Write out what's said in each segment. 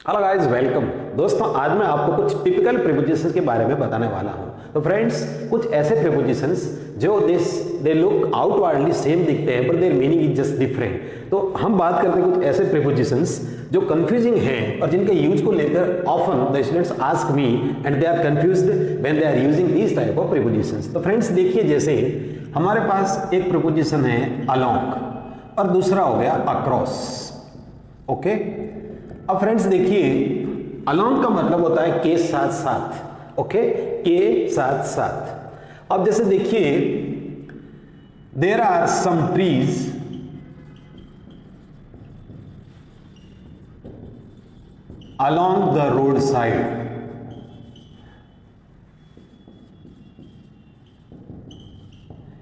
Hello guys, welcome. दोस्तों, आज मैं आपको कुछ टिपिकल प्रीपोजिशंस के बारे में बताने वाला हूं। तो फ्रेंड्स, कुछ ऐसे प्रीपोजिशंस जो दे लुक आउटवर्डली सेम दिखते हैं, पर there meaning is just different. तो हम बात करते हैं कुछ ऐसे प्रीपोजिशंस जो कंफ्यूजिंग हैं और जिनके यूज को लेकर often the students ask me and they are confused when they are using these type of prepositions. तो फ्रेंड्स देखिए, जैसे हमारे पास एक प्रीपोजिशन है अलोंग और दूसरा हो गया अक्रॉस। ओके, अब फ्रेंड्स देखिए, अलोंग का मतलब होता है के साथ साथ। ओके, के साथ साथ। अब जैसे देखिए, there are some trees along the road side.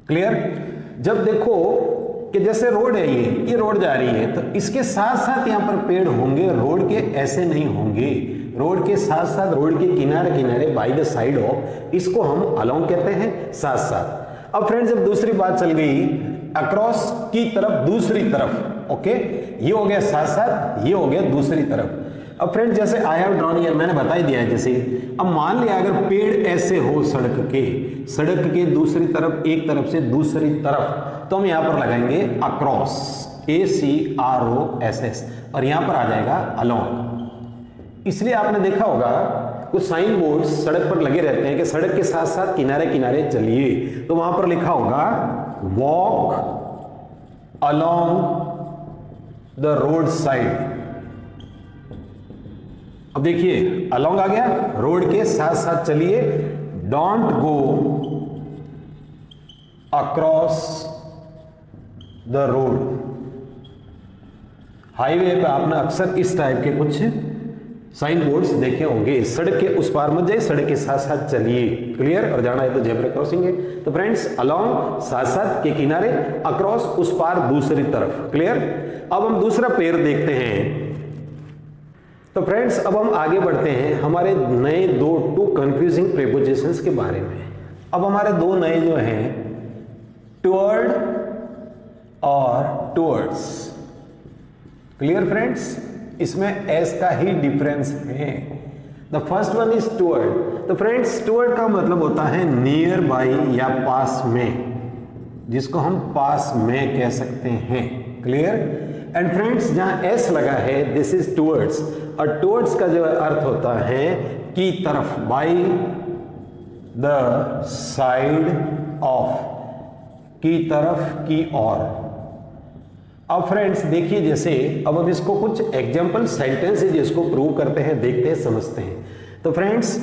Clear? जब देखो कि जैसे रोड है, ये रोड जा रही है, तो इसके साथ साथ यहां पर पेड़ होंगे, रोड के ऐसे नहीं होंगे। रोड के साथ साथ, रोड के किनारे किनारे, बाय द साइड ऑफ, इसको हम अलोंग कहते हैं, साथ साथ। अब फ्रेंड्स, जब दूसरी बात चल गई अक्रॉस की तरफ, दूसरी तरफ। ओके, ये हो गया साथ साथ, ये हो गया दूसरी तरफ। अब फ्रेंड्स, जैसे आई हैव ड्रॉन हियर, मैंने बता ही दिया है। जैसे अब मान लिया अगर पेड़ ऐसे हो सड़क के दूसरी तरफ, एक तरफ से दूसरी तरफ, तो हम यहां पर लगाएंगे अक्रॉस, ACROSS, और यहां पर आ जाएगा अलोंग। इसलिए आपने देखा होगा कुछ साइन बोर्ड सड़क पर लगे रहते हैं कि सड़क के साथ साथ किनारे किनारे चलिए, तो वहां पर लिखा होगा walk along the road side. अब देखिए, अलोंग आ गया, रोड के साथ साथ चलिए, don't go across the road. Highway पे आपने अक्सर इस टाइप के कुछ साइन बोर्ड्स देखे होंगे, सड़क के उस पार मत जाइए, सड़क के साथ साथ चलिए। क्लियर? और जाना है तो जेब्रा क्रॉसिंग है। तो फ्रेंड्स, अलोंग साथ साथ के किनारे, अक्रॉस उस पार दूसरी तरफ। क्लियर? अब हम दूसरा पेयर देखते हैं। तो फ्रेंड्स, अब हम आगे बढ़ते हैं हमारे नए टू कंफ्यूजिंग प्रीपोजिशंस के बारे में। अब हमारे दो नए जो हैं, टुवर्ड और टुवर्ड्स। Clear friends? इसमें एस का ही डिफरेंस है। The first one is toward. तो फ्रेंड्स, टुवर्ड का मतलब होता है नियर बाई या पास में, जिसको हम पास में कह सकते हैं। क्लियर? एंड फ्रेंड्स, जहां एस लगा है, दिस इज टुवर्ड्स। और टुवर्ड्स का जो अर्थ होता है की तरफ, बाई द साइड ऑफ, की तरफ, की ओर। अब फ्रेंड्स देखिए, जैसे अब हम इसको कुछ एग्जाम्पल सेंटेंस है जिसको प्रूव करते हैं, देखते हैं, समझते हैं। तो फ्रेंड्स,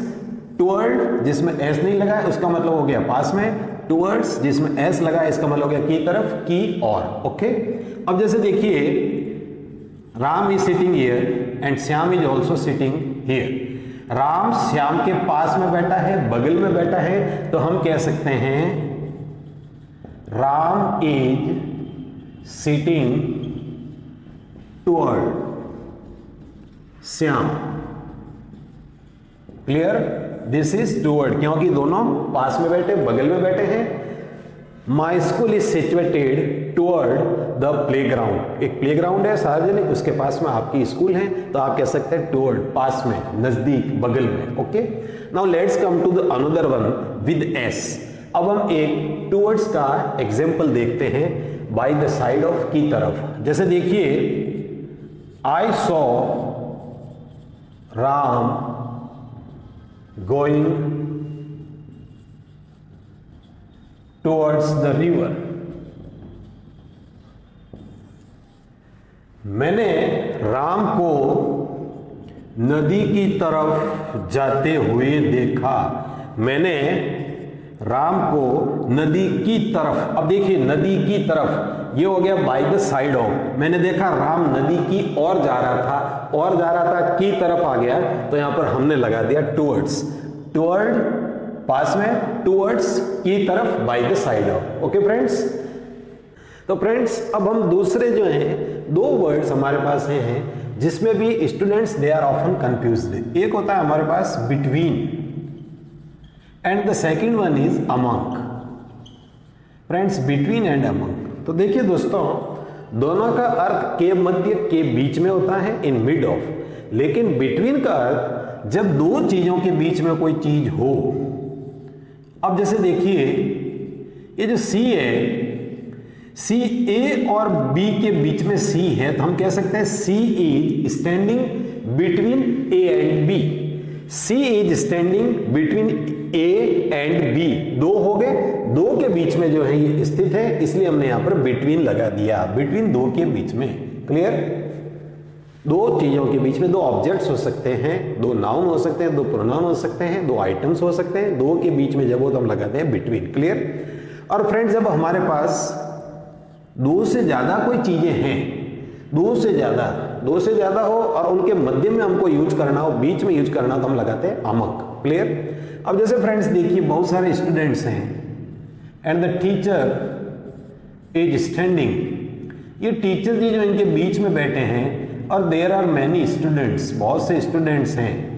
टुवर्ड जिसमें एस नहीं लगा है उसका मतलब हो गया पास में, टुवर्ड्स जिसमें एस लगा है इसका मतलब हो गया की तरफ, की ओर। ओके, अब जैसे देखिए, Ram is sitting here and Shyam is also sitting here. Ram Shyam के पास में बैठा है, बगल में बैठा है, तो हम कह सकते हैं Ram is sitting toward Shyam. Clear? This is toward, क्योंकि दोनों पास में बैठे, बगल में बैठे हैं। My school is situated toward the playground. एक प्लेग्राउंड है सार्वजनिक, उसके पास में आपकी स्कूल है, तो आप कह सकते हैं टुवर्ड, पास में, नजदीक, बगल में। Okay, now let's come to the another one with as. अब हम एक टुवर्ड्स का एग्जाम्पल देखते हैं, बाय द साइड ऑफ, की तरफ। जैसे देखिए, I saw Ram going towards the river. मैंने राम को नदी की तरफ जाते हुए देखा। मैंने राम को नदी की तरफ। अब देखिए, नदी की तरफ, ये हो गया बाय द साइड ऑफ। मैंने देखा राम नदी की ओर जा रहा था, और जा रहा था, की तरफ आ गया, तो यहां पर हमने लगा दिया टुवर्ड्स। टुवर्ड पास में, टुवर्ड्स की तरफ, by the side of. Okay friends? तो फ्रेंड्स, अब हम दूसरे जो हैं दो वर्ड्स हमारे पास हैं जिसमें भी students they are often confused. एक होता है हमारे पास between and the second one is among. Friends, between and among, तो देखिए दोस्तों, दोनों का अर्थ के मध्य, के बीच में होता है, इन मिड ऑफ। लेकिन बिटवीन का अर्थ जब दो चीजों के बीच में कोई चीज हो। अब जैसे देखिए ये जो सी है, सी ए और बी के बीच में सी है, तो हम कह सकते हैं C is standing between A and B. C is standing between A and B. दो हो गए, दो के बीच में जो है ये स्थित है, इसलिए हमने यहां पर बिटवीन लगा दिया, बिटवीन दो के बीच में। क्लियर? दो चीजों के बीच में दो ऑब्जेक्ट्स हो सकते हैं, दो नाउन हो सकते हैं, दो प्रोनाउन हो सकते हैं, दो आइटम्स हो सकते हैं, दो के बीच में जब हो तो हम लगाते हैं बिटवीन। क्लियर? और फ्रेंड्स जब हमारे पास दो से ज्यादा कोई चीजें हैं, दो से ज्यादा हो और उनके मध्य में हमको यूज करना हो, बीच में यूज करना हो, तो हम लगाते हैं अमक। क्लियर? अब जैसे फ्रेंड्स देखिए बहुत सारे स्टूडेंट्स हैं and the teacher is standing. ये टीचर जी जो इनके बीच में बैठे हैं और देयर आर मैनी स्टूडेंट्स, बहुत से स्टूडेंट्स हैं।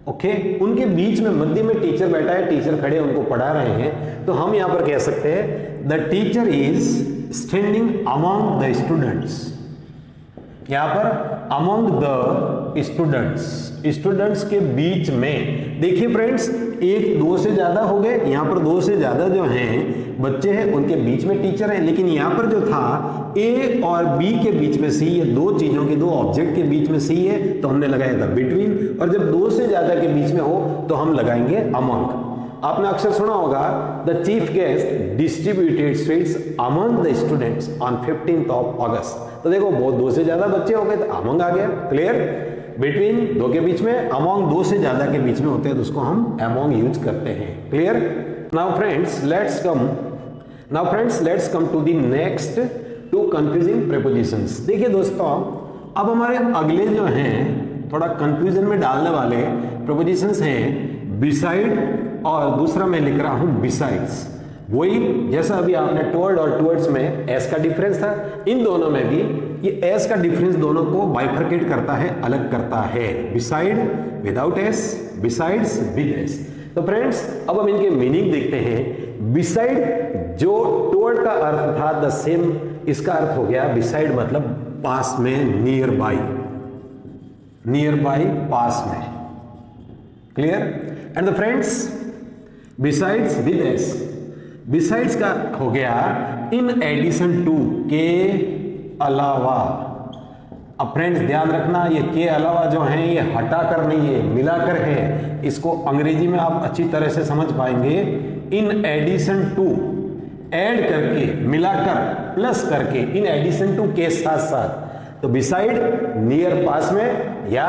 ओके, उनके बीच में मध्य में टीचर बैठा है, टीचर खड़े उनको पढ़ा रहे हैं, तो हम यहां पर कह सकते हैं the teacher is standing among the students. यहां पर अमंग द स्टूडेंट्स के बीच में। देखिए फ्रेंड्स, एक दो से ज्यादा हो गए, यहां पर दो से ज्यादा जो हैं बच्चे हैं उनके बीच में टीचर है, लेकिन यहां पर जो था ए और बी के बीच में सी, ये दो चीजों के दो ऑब्जेक्ट के बीच में सी है, तो हमने लगाया था बिटवीन। और जब दो से ज्यादा के बीच में हो तो हम लगाएंगे अमंग। आपने अक्सर सुना होगा the chief guest distributed sweets among the students on 15th of August। तो देखो बहुत दो से ज्यादा बच्चे हो गए तो अमंग आ गया। क्लियर? बिटवीन दो के बीच में, अमंग दो से ज्यादा के बीच में होते हैं तो उसको हम अमंग यूज करते हैं। Clear? Now friends let's come to the next two confusing prepositions. देखिए दोस्तों, अब हमारे अगले जो हैं थोड़ा कंफ्यूजन में डालने वाले प्रीपोजिशंस हैं बिसाइड, और दूसरा मैं लिख रहा हूं बिसाइड्स। वही जैसा अभी आपने टुवर्ड और टुवर्ड्स में एस का डिफरेंस था, इन दोनों में भी ये एस का डिफरेंस दोनों को बाइफरकेट करता है, अलग करता है। Beside without S, besides with S. तो फ्रेंड्स अब हम इनके मीनिंग देखते हैं। बिसाइड जो टुवर्ड का अर्थ था द सेम, इसका अर्थ हो गया बिसाइड मतलब पास में, नियर बाय, पास में। Clear? And the friends besides with S, besides का हो गया इन एडिशन टू, के अलावा। अब फ्रेंड्स ध्यान रखना, ये के अलावा जो है ये हटाकर नहीं है, मिलाकर है। इसको अंग्रेजी में आप अच्छी तरह से समझ पाएंगे। इन एडिशन टू, ऐड करके, मिलाकर, प्लस करके, इन एडिशन टू के साथ साथ। तो बिसाइड नियर पास में, या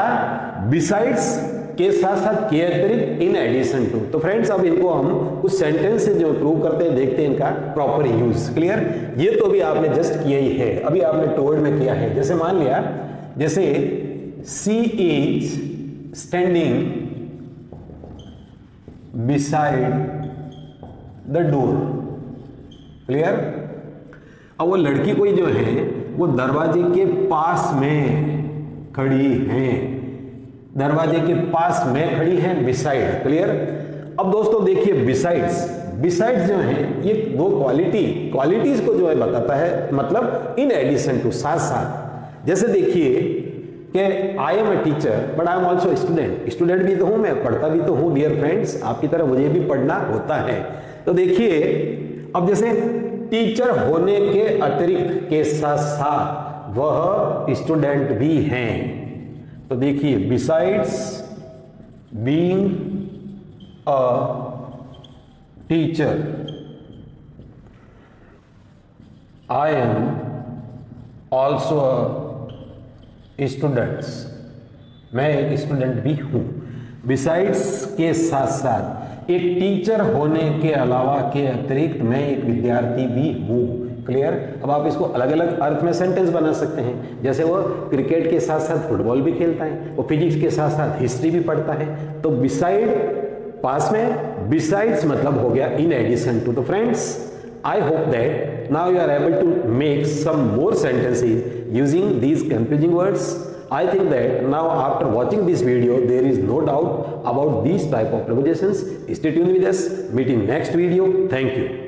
बिसाइड्स के साथ साथ के अतिरिक्त, इन एडिशन टू। तो फ्रेंड्स अब इनको हम कुछ सेंटेंस से जो प्रूव करते हैं, देखते हैं इनका प्रॉपर यूज। क्लियर? ये तो भी आपने जस्ट किया ही है, अभी आपने टुवर्ड में किया है। जैसे मान लिया, जैसे C is standing beside the door. Clear? अब वो लड़की कोई जो है वो दरवाजे के पास में खड़ी है, दरवाजे के पास में खड़ी है, बिसाइड। क्लियर? अब दोस्तों देखिए बिसाइड्स जो है ये दो क्वालिटीज को जो है बताता है, मतलब इन एडिशन टू, साथ साथ। जैसे देखिए कि I am a teacher but I am also student भी तो हूं, मैं पढ़ता भी तो हूं डियर फ्रेंड्स, आपकी तरह मुझे भी पढ़ना होता है। तो देखिए अब जैसे टीचर होने के अतिरिक्त, के साथ साथ वह स्टूडेंट भी हैं। तो देखिए besides being a teacher I am also a students, मैं एक स्टूडेंट भी हूं। बिसाइड्स के साथ साथ, एक टीचर होने के अलावा, के अतिरिक्त मैं एक विद्यार्थी भी हूं। क्लियर? अब आप इसको अलग अलग अर्थ में सेंटेंस बना सकते हैं। जैसे वो क्रिकेट के साथ साथ फुटबॉल भी खेलता है, वो फिजिक्स के साथ साथ हिस्ट्री भी पढ़ता है। तो बिसाइड पास में, बिसाइड्स मतलब हो गया इन एडिशन टू। तो friends I hope that now you are able to make some more sentences using these confusing words. I think that now after watching this video there is no doubt about these type of prepositions. Stay tuned with us. Meet in next video. Thank you.